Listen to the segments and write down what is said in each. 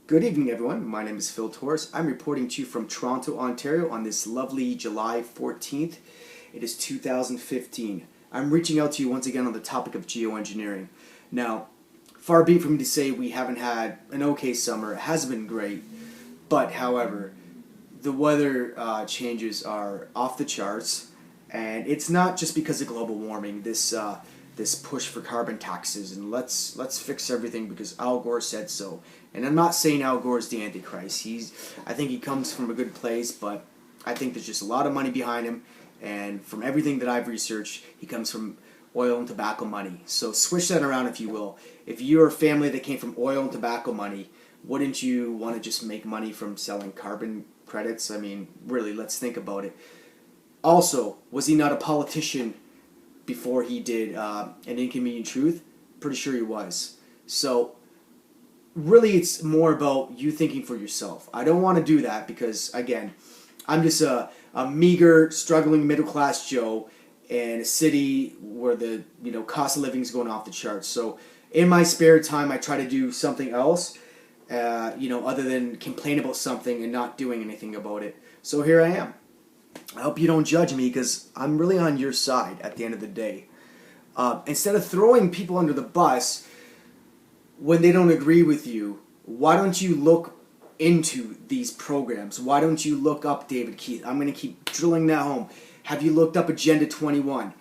Good evening, everyone. My name is Phil Torres. I'm reporting to you from Toronto, Ontario on this lovely July 14th. It is 2015. I'm reaching out to you once again on the topic of geoengineering. Now, far be it from me to say we haven't had an okay summer. It hasn't been great. But, however, the weather changes are off the charts. And it's not just because of global warming. This push for carbon taxes and let's fix everything because Al Gore said so. And I'm not saying Al Gore's the Antichrist. I think he comes from a good place, but I think there's just a lot of money behind him. And from everything that I've researched, he comes from oil and tobacco money. So switch that around, if you will. If you're a family that came from oil and tobacco money, wouldn't you want to just make money from selling carbon credits? I mean, really, let's think about it. Also, was he not a politician before he did An Inconvenient Truth? Pretty sure he was. So, really, it's more about you thinking for yourself. I don't want to do that because, again, I'm just a meager, struggling middle-class Joe in a city where the cost of living is going off the charts. So, in my spare time, I try to do something else, other than complain about something and not doing anything about it. So here I am. I hope you don't judge me because I'm really on your side at the end of the day. Instead of throwing people under the bus when they don't agree with you, why don't you look into these programs? Why don't you look up David Keith? I'm going to keep drilling that home. Have you looked up Agenda 21?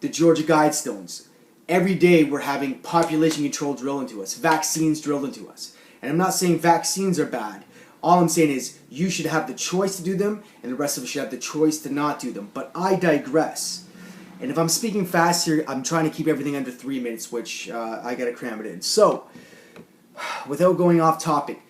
The Georgia Guidestones? Every day we're having population control drilled into us, vaccines drilled into us. And I'm not saying vaccines are bad. All I'm saying is you should have the choice to do them, and the rest of us should have the choice to not do them. But I digress. And if I'm speaking fast here, I'm trying to keep everything under 3 minutes, which I got to cram it in. So, without going off topic,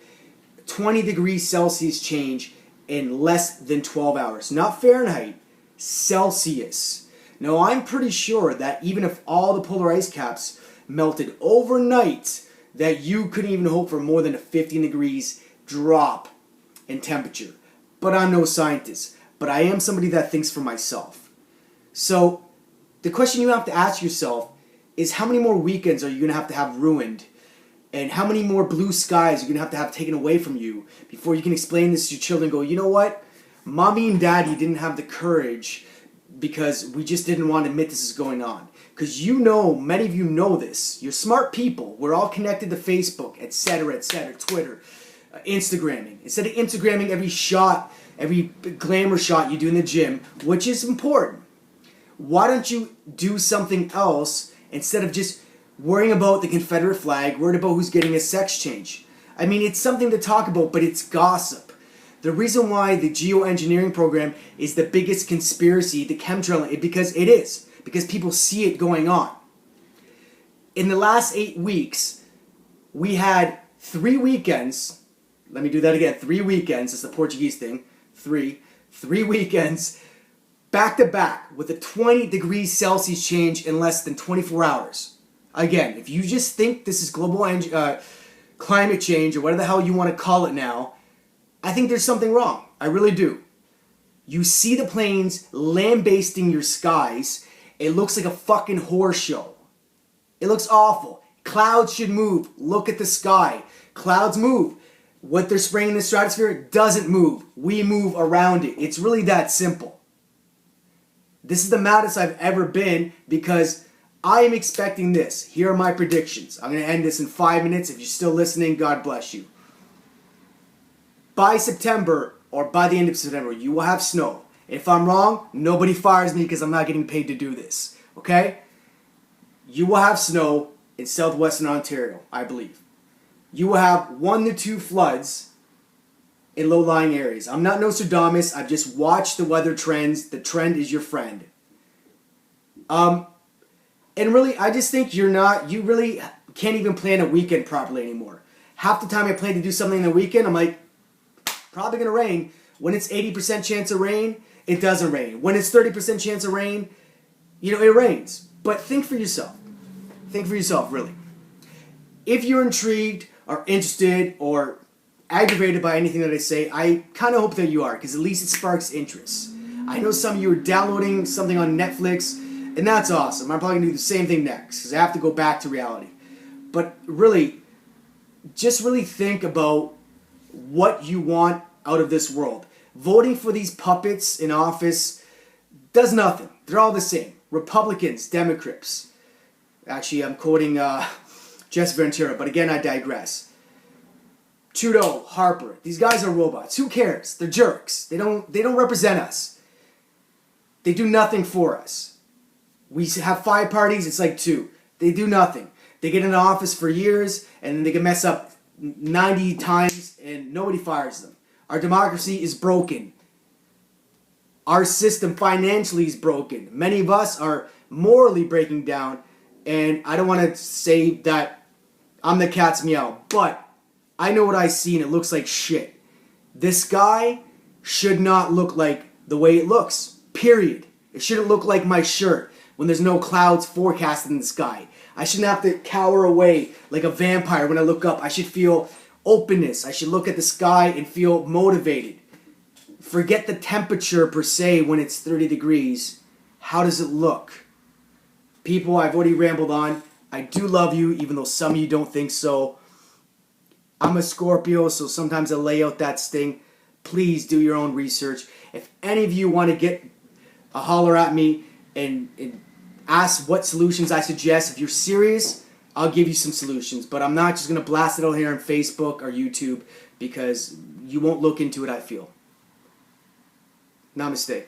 20 degrees Celsius change in less than 12 hours. Not Fahrenheit, Celsius. Now, I'm pretty sure that even if all the polar ice caps melted overnight, that you couldn't even hope for more than a 15 degrees drop in temperature. But I'm no scientist. But I am somebody that thinks for myself. So, the question you have to ask yourself is how many more weekends are you going to have ruined? And how many more blue skies are you going to have taken away from you before you can explain this to your children and go, you know what? Mommy and Daddy didn't have the courage because we just didn't want to admit this is going on. Because many of you know this. You're smart people. We're all connected to Facebook, etc., Twitter, Instagramming. Instead of Instagramming every shot, every glamour shot you do in the gym, which is important, why don't you do something else instead of just worrying about the Confederate flag, worried about who's getting a sex change? I mean, it's something to talk about, but it's gossip. The reason why the geoengineering program is the biggest conspiracy, the chemtrail, because it is. Because people see it going on. In the last 8 weeks, we had 3 weekends. Let me do that again. 3 weekends. It's the Portuguese thing. Three weekends back to back with a 20 degrees Celsius change in less than 24 hours. Again, if you just think this is global climate change or whatever the hell you want to call it now, I think there's something wrong. I really do. You see the planes lambasting your skies. It looks like a fucking horror show. It looks awful. Clouds should move. Look at the sky. Clouds move. What they're spraying in the stratosphere doesn't move. We move around it. It's really that simple. This is the maddest I've ever been because I am expecting this. Here are my predictions. I'm going to end this in 5 minutes. If you're still listening, God bless you. By September, or by the end of September, you will have snow. If I'm wrong, nobody fires me because I'm not getting paid to do this. Okay? You will have snow in southwestern Ontario, I believe. You will have 1 to 2 floods in low-lying areas. I'm not Nostradamus. I've just watched the weather trends. The trend is your friend. And really, I just think you really can't even plan a weekend properly anymore. Half the time I plan to do something in the weekend, I'm like, probably going to rain. When it's 80% chance of rain, it doesn't rain. When it's 30% chance of rain, it rains. But think for yourself. Think for yourself, really. If you're intrigued or interested or aggravated by anything that I say, I kind of hope that you are, because at least it sparks interest. I know some of you are downloading something on Netflix, and that's awesome. I'm probably going to do the same thing next, because I have to go back to reality. But really, just really think about what you want out of this world. Voting for these puppets in office does nothing. They're all the same. Republicans, Democrats. Actually, I'm quoting Jess Ventura, but again, I digress. Trudeau, Harper, these guys are robots. Who cares? They're jerks. They don't represent us. They do nothing for us. We have 5 parties, it's like 2. They do nothing. They get in office for years, and they can mess up 90 times, and nobody fires them. Our democracy is broken. Our system financially is broken. Many of us are morally breaking down, and I don't want to say that I'm the cat's meow, but I know what I see and it looks like shit. This guy should not look like the way it looks, period. It shouldn't look like my shirt when there's no clouds forecasted in the sky. I shouldn't have to cower away like a vampire when I look up. I should feel openness. I should look at the sky and feel motivated. Forget the temperature per se when it's 30 degrees. How does it look? People, I've already rambled on. I do love you, even though some of you don't think so. I'm a Scorpio, so sometimes I lay out that sting. Please do your own research. If any of you want to get a holler at me and ask what solutions I suggest, if you're serious, I'll give you some solutions. But I'm not just going to blast it out here on Facebook or YouTube because you won't look into it, I feel. Namaste.